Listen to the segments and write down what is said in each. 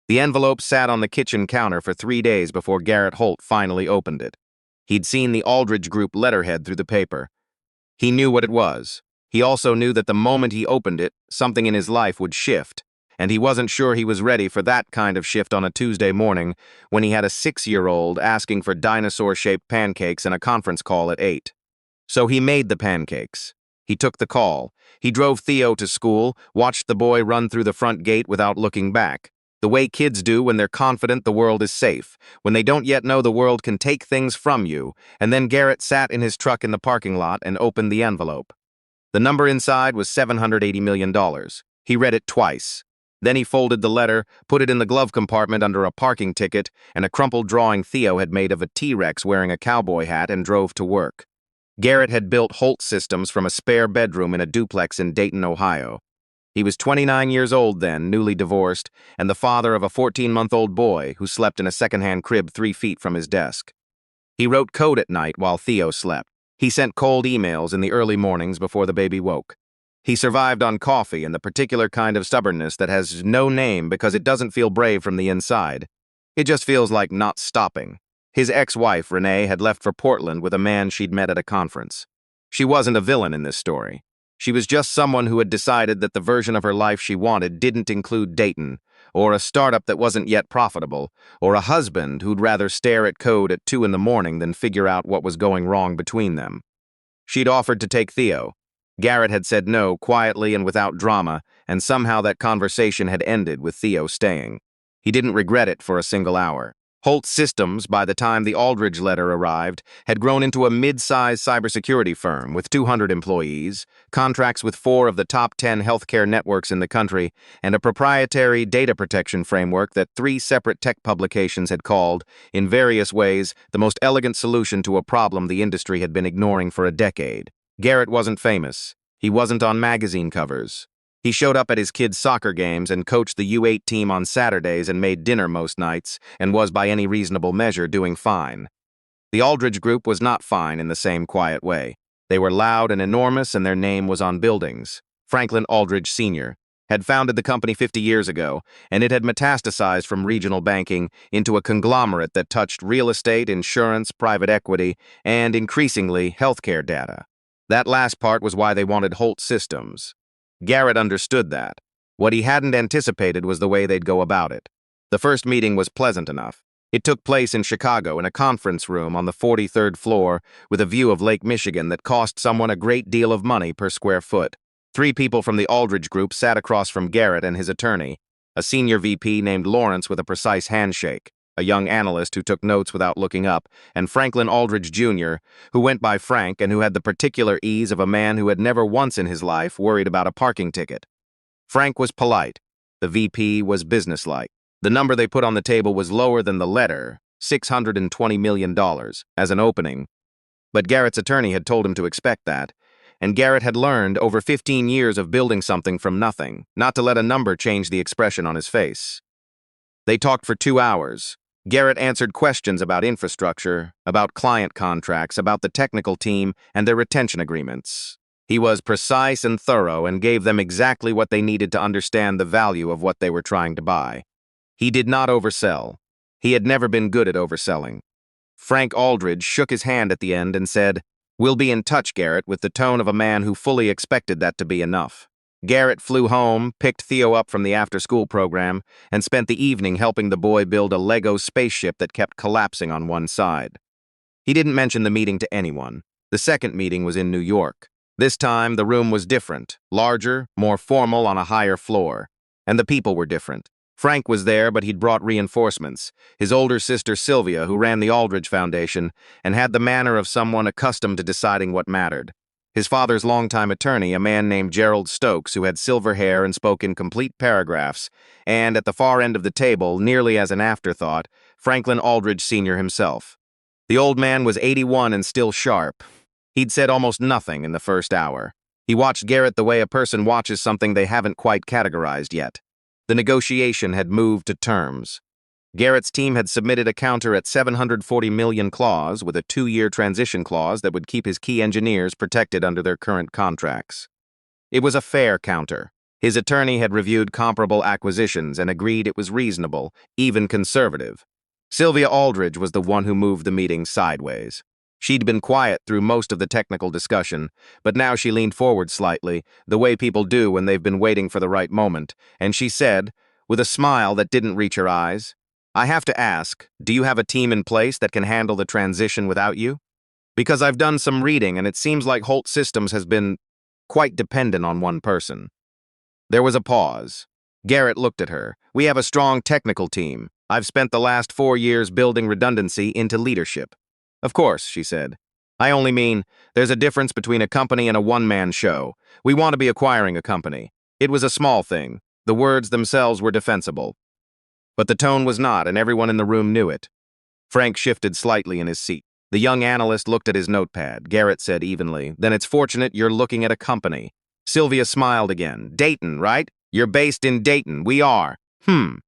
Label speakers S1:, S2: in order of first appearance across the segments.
S1: The envelope sat on the kitchen counter for 3 days before Garrett Holt finally opened it. He'd seen the Aldridge Group letterhead through the paper. He knew what it was. He also knew that the moment he opened it, something in his life would shift, and he wasn't sure he was ready for that kind of shift on a Tuesday morning when he had a 6-year-old asking for dinosaur-shaped pancakes and a conference call at 8. So he made the pancakes. He took the call. He drove Theo to school, watched the boy run through the front gate without looking back. The way kids do when they're confident the world is safe, when they don't yet know the world can take things from you, and then Garrett sat in his truck in the parking lot and opened the envelope. The number inside was $780 million. He read it twice. Then he folded the letter, put it in the glove compartment under a parking ticket and a crumpled drawing Theo had made of a T-Rex wearing a cowboy hat, and drove to work. Garrett had built Holt Systems from a spare bedroom in a duplex in Dayton, Ohio. He was 29 years old then, newly divorced, and the father of a 14-month-old boy who slept in a second-hand crib 3 feet from his desk. He wrote code at night while Theo slept. He sent cold emails in the early mornings before the baby woke. He survived on coffee and the particular kind of stubbornness that has no name because it doesn't feel brave from the inside. It just feels like not stopping. His ex-wife, Renee, had left for Portland with a man she'd met at a conference. She wasn't a villain in this story. She was just someone who had decided that the version of her life she wanted didn't include Dayton, or a startup that wasn't yet profitable, or a husband who'd rather stare at code at 2 in the morning than figure out what was going wrong between them. She'd offered to take Theo. Garrett had said no, quietly and without drama, and somehow that conversation had ended with Theo staying. He didn't regret it for a single hour. Holt Systems, by the time the Aldridge letter arrived, had grown into a mid-sized cybersecurity firm with 200 employees, contracts with 4 of the top 10 healthcare networks in the country, and a proprietary data protection framework that 3 separate tech publications had called, in various ways, the most elegant solution to a problem the industry had been ignoring for a decade. Garrett wasn't famous. He wasn't on magazine covers. He showed up at his kids' soccer games and coached the U8 team on Saturdays and made dinner most nights, and was by any reasonable measure doing fine. The Aldridge Group was not fine in the same quiet way. They were loud and enormous, and their name was on buildings. Franklin Aldridge Sr. had founded the company 50 years ago, and it had metastasized from regional banking into a conglomerate that touched real estate, insurance, private equity, and, increasingly, healthcare data. That last part was why they wanted Holt Systems. Garrett understood that. What he hadn't anticipated was the way they'd go about it. The first meeting was pleasant enough. It took place in Chicago in a conference room on the 43rd floor with a view of Lake Michigan that cost someone a great deal of money per square foot. 3 people from the Aldridge Group sat across from Garrett and his attorney, a senior VP named Lawrence with a precise handshake, a young analyst who took notes without looking up, and Franklin Aldridge Jr., who went by Frank and who had the particular ease of a man who had never once in his life worried about a parking ticket. Frank was polite. The VP was businesslike. The number they put on the table was lower than the letter, $620 million, as an opening. But Garrett's attorney had told him to expect that, and Garrett had learned over 15 years of building something from nothing, not to let a number change the expression on his face. They talked for 2 hours. Garrett answered questions about infrastructure, about client contracts, about the technical team, and their retention agreements. He was precise and thorough and gave them exactly what they needed to understand the value of what they were trying to buy. He did not oversell. He had never been good at overselling. Frank Aldridge shook his hand at the end and said, "We'll be in touch, Garrett," with the tone of a man who fully expected that to be enough. Garrett flew home, picked Theo up from the after-school program, and spent the evening helping the boy build a Lego spaceship that kept collapsing on one side. He didn't mention the meeting to anyone. The second meeting was in New York. This time, the room was different, larger, more formal on a higher floor. And the people were different. Frank was there, but he'd brought reinforcements. His older sister Sylvia, who ran the Aldridge Foundation, and had the manner of someone accustomed to deciding what mattered. His father's longtime attorney, a man named Gerald Stokes, who had silver hair and spoke in complete paragraphs, and at the far end of the table, nearly as an afterthought, Franklin Aldridge Sr. himself. The old man was 81 and still sharp. He'd said almost nothing in the first hour. He watched Garrett the way a person watches something they haven't quite categorized yet. The negotiation had moved to terms. Garrett's team had submitted a counter at $740 million clause with a 2-year transition clause that would keep his key engineers protected under their current contracts. It was a fair counter. His attorney had reviewed comparable acquisitions and agreed it was reasonable, even conservative. Sylvia Aldridge was the one who moved the meeting sideways. She'd been quiet through most of the technical discussion, but now she leaned forward slightly, the way people do when they've been waiting for the right moment, and she said, with a smile that didn't reach her eyes, "I have to ask, do you have a team in place that can handle the transition without you? Because I've done some reading and it seems like Holt Systems has been quite dependent on one person." There was a pause. Garrett looked at her. "We have a strong technical team. I've spent the last 4 years building redundancy into leadership." "Of course," she said. "I only mean, there's a difference between a company and a one-man show. We want to be acquiring a company." It was a small thing. The words themselves were defensible. But the tone was not, and everyone in the room knew it. Frank shifted slightly in his seat. The young analyst looked at his notepad. Garrett said evenly, "Then it's fortunate you're looking at a company." Sylvia smiled again. "Dayton, right? You're based in Dayton. We are."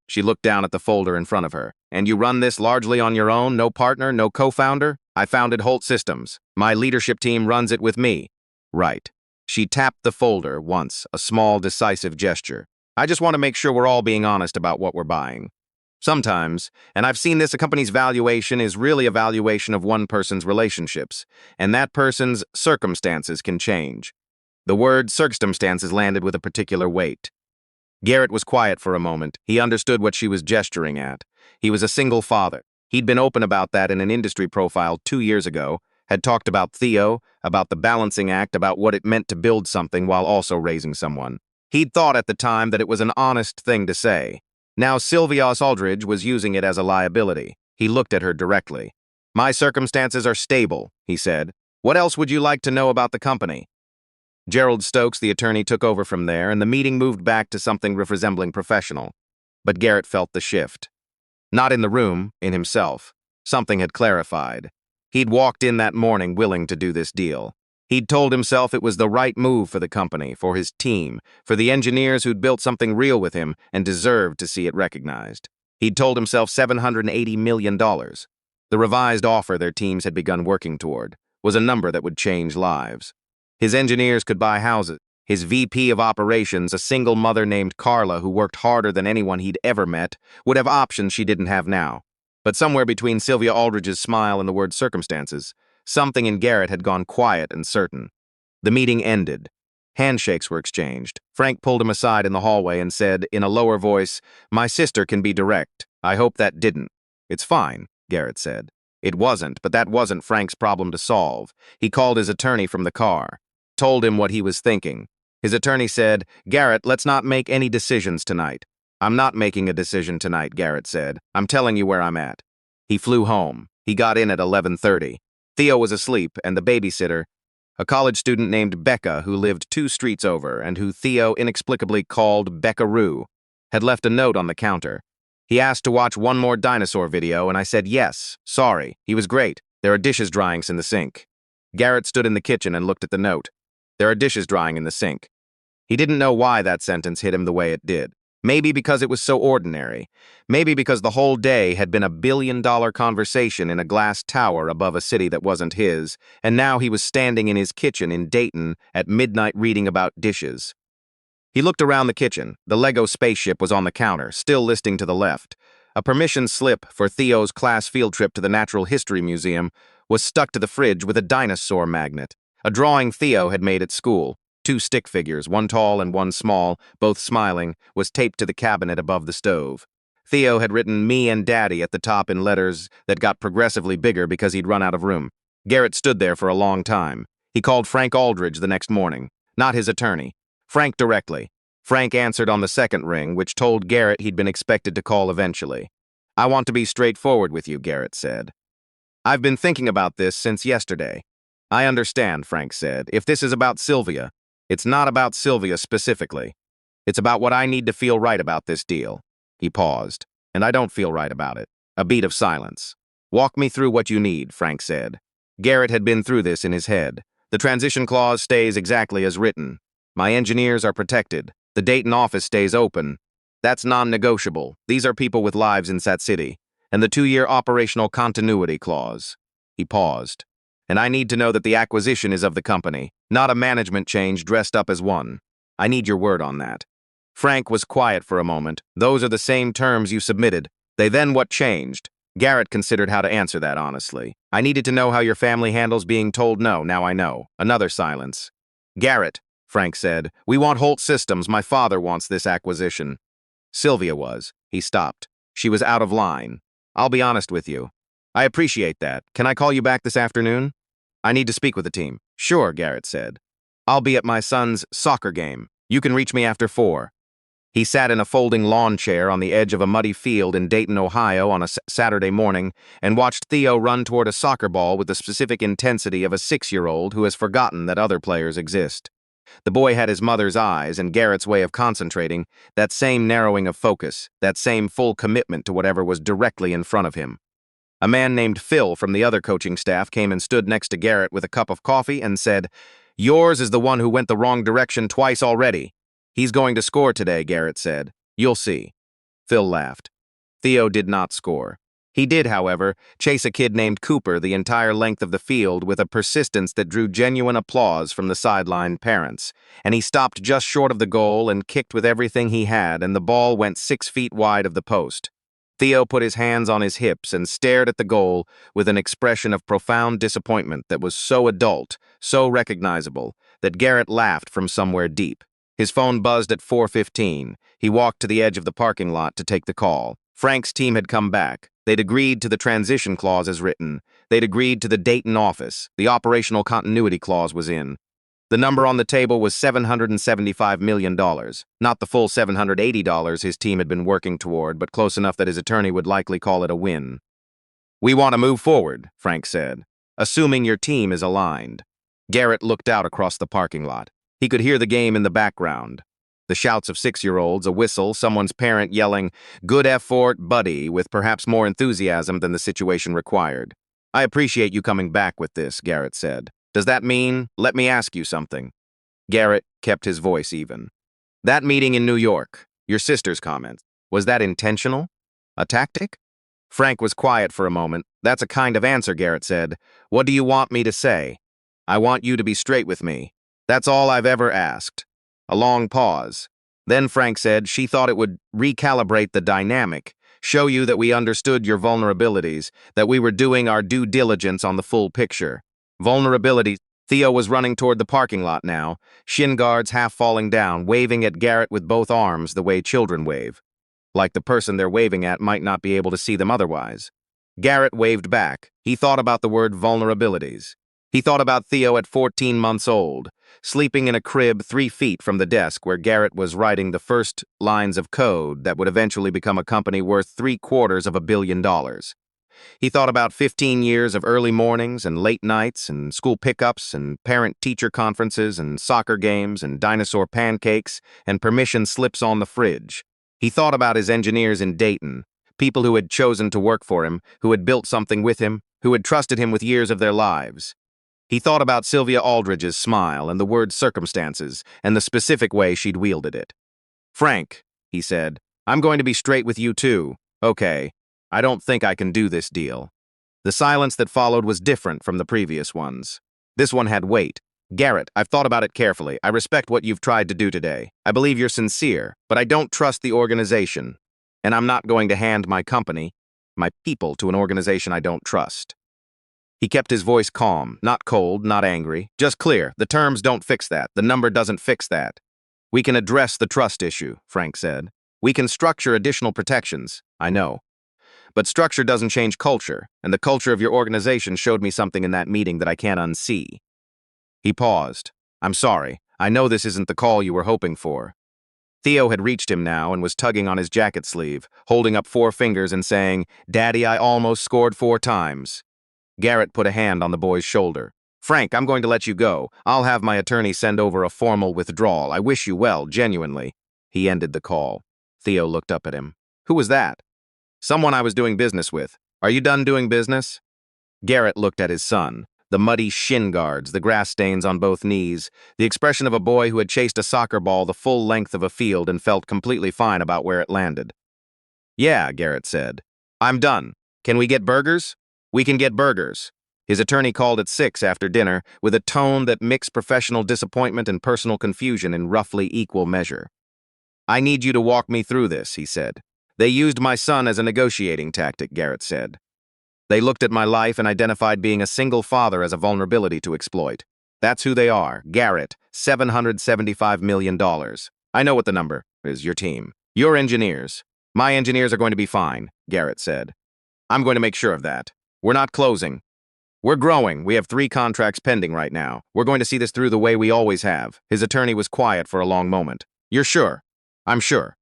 S1: She looked down at the folder in front of her. "And you run this largely on your own? No partner, no co-founder?" "I founded Holt Systems. My leadership team runs it with me." "Right." She tapped the folder once, a small, decisive gesture. "I just want to make sure we're all being honest about what we're buying. Sometimes, and I've seen this, a company's valuation is really a valuation of one person's relationships, and that person's circumstances can change." The word circumstances landed with a particular weight. Garrett was quiet for a moment. He understood what she was gesturing at. He was a single father. He'd been open about that in an industry profile 2 years ago, had talked about Theo, about the balancing act, about what it meant to build something while also raising someone. He'd thought at the time that it was an honest thing to say. Now Sylvia Aldridge was using it as a liability. He looked at her directly. "My circumstances are stable," he said. "What else would you like to know about the company?" Gerald Stokes, the attorney, took over from there, and the meeting moved back to something resembling professional. But Garrett felt the shift. Not in the room, in himself. Something had clarified. He'd walked in that morning willing to do this deal. He'd told himself it was the right move for the company, for his team, for the engineers who'd built something real with him and deserved to see it recognized. He'd told himself $780 million. The revised offer their teams had begun working toward was a number that would change lives. His engineers could buy houses. His VP of operations, a single mother named Carla who worked harder than anyone he'd ever met, would have options she didn't have now. But somewhere between Sylvia Aldridge's smile and the word circumstances, something in Garrett had gone quiet and certain. The meeting ended. Handshakes were exchanged. Frank pulled him aside in the hallway and said, in a lower voice, "My sister can be direct. I hope that didn't." "It's fine," Garrett said. It wasn't, but that wasn't Frank's problem to solve. He called his attorney from the car, told him what he was thinking. His attorney said, "Garrett, let's not make any decisions tonight." "I'm not making a decision tonight," Garrett said. "I'm telling you where I'm at." He flew home. He got in at 11:30. Theo was asleep, and the babysitter, a college student named Becca who lived 2 streets over and who Theo inexplicably called Beckaroo, had left a note on the counter. He asked to watch one more dinosaur video, and I said yes, sorry. He was great. "There are dishes drying in the sink." Garrett stood in the kitchen and looked at the note. "There are dishes drying in the sink." He didn't know why that sentence hit him the way it did. Maybe because it was so ordinary. Maybe because the whole day had been a billion-dollar conversation in a glass tower above a city that wasn't his, and now he was standing in his kitchen in Dayton at midnight reading about dishes. He looked around the kitchen. The Lego spaceship was on the counter, still listing to the left. A permission slip for Theo's class field trip to the Natural History Museum was stuck to the fridge with a dinosaur magnet. A drawing Theo had made at school. 2 stick figures, one tall and one small, both smiling, was taped to the cabinet above the stove. Theo had written "Me and Daddy" at the top in letters that got progressively bigger because he'd run out of room. Garrett stood there for a long time. He called Frank Aldridge the next morning, not his attorney. Frank directly. Frank answered on the second ring, which told Garrett he'd been expected to call eventually. "I want to be straightforward with you," Garrett said. "I've been thinking about this since yesterday." "I understand," Frank said. "If this is about Sylvia, it's not about Sylvia specifically. It's about what I need to feel right about this deal." He paused. "And I don't feel right about it." A beat of silence. "Walk me through what you need," Frank said. Garrett had been through this in his head. "The transition clause stays exactly as written. My engineers are protected. The Dayton office stays open. That's non-negotiable. These are people with lives in that city. And the 2-year operational continuity clause." He paused. "And I need to know that the acquisition is of the company, not a management change dressed up as one. I need your word on that." Frank was quiet for a moment. Those are the same terms you submitted. Then what changed? Garrett considered how to answer that honestly. I needed to know how your family handles being told no, now I know. Another silence. Garrett, Frank said, we want Holt Systems. My father wants this acquisition. Sylvia was. He stopped. She was out of line. I'll be honest with you. I appreciate that. Can I call you back this afternoon? I need to speak with the team. Sure, Garrett said. I'll be at my son's soccer game. You can reach me after 4. He sat in a folding lawn chair on the edge of a muddy field in Dayton, Ohio on a Saturday morning and watched Theo run toward a soccer ball with the specific intensity of a 6-year-old who has forgotten that other players exist. The boy had his mother's eyes and Garrett's way of concentrating, that same narrowing of focus, that same full commitment to whatever was directly in front of him. A man named Phil from the other coaching staff came and stood next to Garrett with a cup of coffee and said, "Yours is the one who went the wrong direction twice already." "He's going to score today," Garrett said. "You'll see." Phil laughed. Theo did not score. He did, however, chase a kid named Cooper the entire length of the field with a persistence that drew genuine applause from the sideline parents, and he stopped just short of the goal and kicked with everything he had, and the ball went 6 feet wide of the post. Theo put his hands on his hips and stared at the goal with an expression of profound disappointment that was so adult, so recognizable, that Garrett laughed from somewhere deep. His phone buzzed at 4:15. He walked to the edge of the parking lot to take the call. Frank's team had come back. They'd agreed to the transition clause as written. They'd agreed to the Dayton office. The operational continuity clause was in. The number on the table was $775 million, not the full $780 his team had been working toward, but close enough that his attorney would likely call it a win. "We want to move forward," Frank said, "assuming your team is aligned." Garrett looked out across the parking lot. He could hear the game in the background. The shouts of 6-year-olds, a whistle, someone's parent yelling, "Good effort, buddy," with perhaps more enthusiasm than the situation required. "I appreciate you coming back with this," Garrett said. "Does that mean, let me ask you something?" Garrett kept his voice even. "That meeting in New York, your sister's comments, was that intentional? A tactic?" Frank was quiet for a moment. "That's a kind of answer," Garrett said. "What do you want me to say?" "I want you to be straight with me. That's all I've ever asked." A long pause. Then Frank said she thought it would recalibrate the dynamic, show you that we understood your vulnerabilities, that we were doing our due diligence on the full picture. Vulnerability. Theo was running toward the parking lot now, shin guards half falling down, waving at Garrett with both arms the way children wave. Like the person they're waving at might not be able to see them otherwise. Garrett waved back. He thought about the word vulnerabilities. He thought about Theo at 14 months old, sleeping in a crib 3 feet from the desk where Garrett was writing the first lines of code that would eventually become a company worth $750 million. He thought about 15 years of early mornings and late nights and school pickups and parent-teacher conferences and soccer games and dinosaur pancakes and permission slips on the fridge. He thought about his engineers in Dayton, people who had chosen to work for him, who had built something with him, who had trusted him with years of their lives. He thought about Sylvia Aldridge's smile and the word circumstances and the specific way she'd wielded it. "Frank," he said, "I'm going to be straight with you too. Okay. I don't think I can do this deal." The silence that followed was different from the previous ones. This one had weight. "Garrett, I've thought about it carefully. I respect what you've tried to do today. I believe you're sincere, but I don't trust the organization. And I'm not going to hand my company, my people, to an organization I don't trust." He kept his voice calm, not cold, not angry, just clear. "The terms don't fix that. The number doesn't fix that. We can address the trust issue," Frank said. "We can structure additional protections. I know. But structure doesn't change culture, and the culture of your organization showed me something in that meeting that I can't unsee." He paused. "I'm sorry. I know this isn't the call you were hoping for." Theo had reached him now and was tugging on his jacket sleeve, holding up 4 fingers and saying, "Daddy, I almost scored 4 times." Garrett put a hand on the boy's shoulder. "Frank, I'm going to let you go. I'll have my attorney send over a formal withdrawal. I wish you well, genuinely." He ended the call. Theo looked up at him. "Who was that?" "Someone I was doing business with. Are you done doing business?" Garrett looked at his son, the muddy shin guards, the grass stains on both knees, the expression of a boy who had chased a soccer ball the full length of a field and felt completely fine about where it landed. "Yeah," Garrett said. "I'm done. Can we get burgers?" "We can get burgers." His attorney called at 6 after dinner with a tone that mixed professional disappointment and personal confusion in roughly equal measure. I need you to walk me through this, he said. They used my son as a negotiating tactic, Garrett said. They looked at my life and identified being a single father as a vulnerability to exploit. That's who they are. Garrett, $775 million. I know what the number is, your team. Your engineers. My engineers are going to be fine, Garrett said. I'm going to make sure of that. We're not closing. We're growing. We have 3 contracts pending right now. We're going to see this through the way we always have. His attorney was quiet for a long moment. You're sure? I'm sure.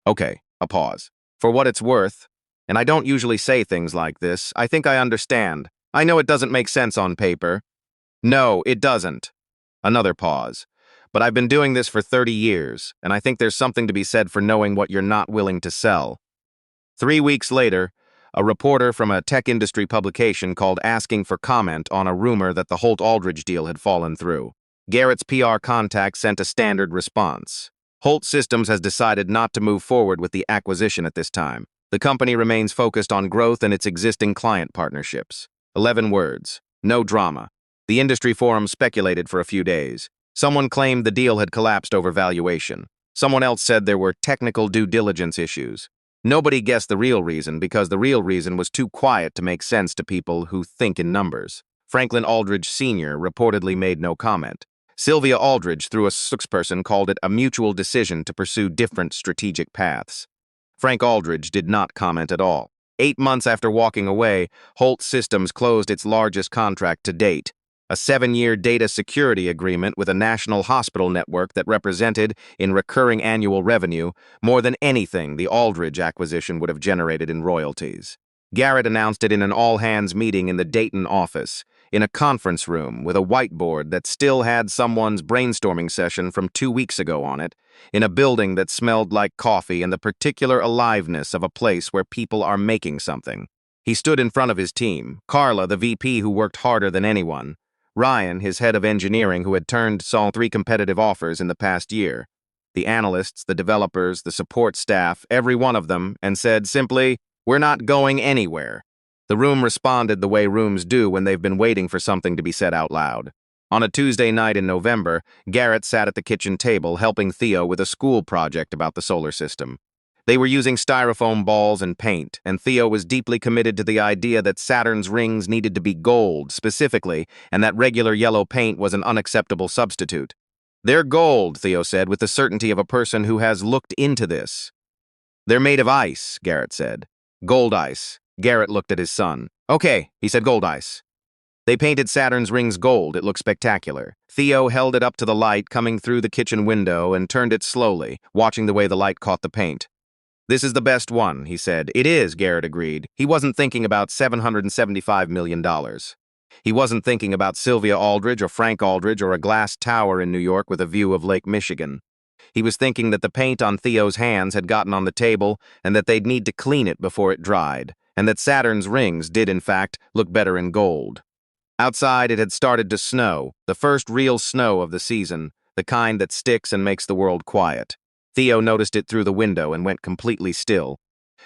S1: Okay, a pause. For what it's worth, and I don't usually say things like this, I think I understand. I know it doesn't make sense on paper. No, it doesn't. Another pause. But I've been doing this for 30 years, and I think there's something to be said for knowing what you're not willing to sell. 3 weeks later, a reporter from a tech industry publication called asking for comment on a rumor that the Holt-Aldrich deal had fallen through. Garrett's PR contact sent a standard response. Holt Systems has decided not to move forward with the acquisition at this time. The company remains focused on growth and its existing client partnerships. 11 words. No drama. The industry forum speculated for a few days. Someone claimed the deal had collapsed over valuation. Someone else said there were technical due diligence issues. Nobody guessed the real reason because the real reason was too quiet to make sense to people who think in numbers. Franklin Aldridge Sr. reportedly made no comment. Sylvia Aldridge, through a spokesperson, called it a mutual decision to pursue different strategic paths. Frank Aldridge did not comment at all. 8 months after walking away, Holt Systems closed its largest contract to date, a 7-year data security agreement with a national hospital network that represented, in recurring annual revenue, more than anything the Aldridge acquisition would have generated in royalties. Garrett announced it in an all-hands meeting in the Dayton office, in a conference room with a whiteboard that still had someone's brainstorming session from 2 weeks ago on it, in a building that smelled like coffee and the particular aliveness of a place where people are making something. He stood in front of his team, Carla, the VP who worked harder than anyone, Ryan, his head of engineering who had saw 3 competitive offers in the past year, the analysts, the developers, the support staff, every one of them, and said simply, "We're not going anywhere." The room responded the way rooms do when they've been waiting for something to be said out loud. On a Tuesday night in November, Garrett sat at the kitchen table helping Theo with a school project about the solar system. They were using styrofoam balls and paint, and Theo was deeply committed to the idea that Saturn's rings needed to be gold, specifically, and that regular yellow paint was an unacceptable substitute. "They're gold," Theo said, with the certainty of a person who has looked into this. "They're made of ice," Garrett said. "Gold ice." Garrett looked at his son. "Okay," he said, "gold ice." They painted Saturn's rings gold. It looked spectacular. Theo held it up to the light coming through the kitchen window and turned it slowly, watching the way the light caught the paint. "This is the best one," he said. "It is," Garrett agreed. He wasn't thinking about $775 million. He wasn't thinking about Sylvia Aldridge or Frank Aldridge or a glass tower in New York with a view of Lake Michigan. He was thinking that the paint on Theo's hands had gotten on the table and that they'd need to clean it before it dried, and that Saturn's rings did, in fact, look better in gold. Outside, it had started to snow, the first real snow of the season, the kind that sticks and makes the world quiet. Theo noticed it through the window and went completely still.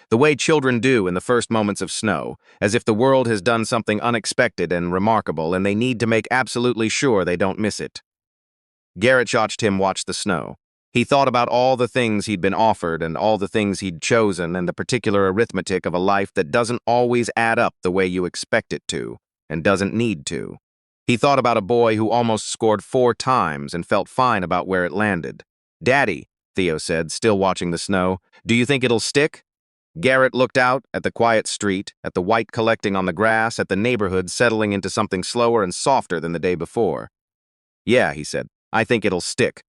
S1: The way children do in the first moments of snow, as if the world has done something unexpected and remarkable and they need to make absolutely sure they don't miss it. Garrett watched him watch the snow. He thought about all the things he'd been offered and all the things he'd chosen and the particular arithmetic of a life that doesn't always add up the way you expect it to, and doesn't need to. He thought about a boy who almost scored 4 times and felt fine about where it landed. "Daddy," Theo said, still watching the snow, "do you think it'll stick?" Garrett looked out at the quiet street, at the white collecting on the grass, at the neighborhood settling into something slower and softer than the day before. "Yeah," he said, "I think it'll stick."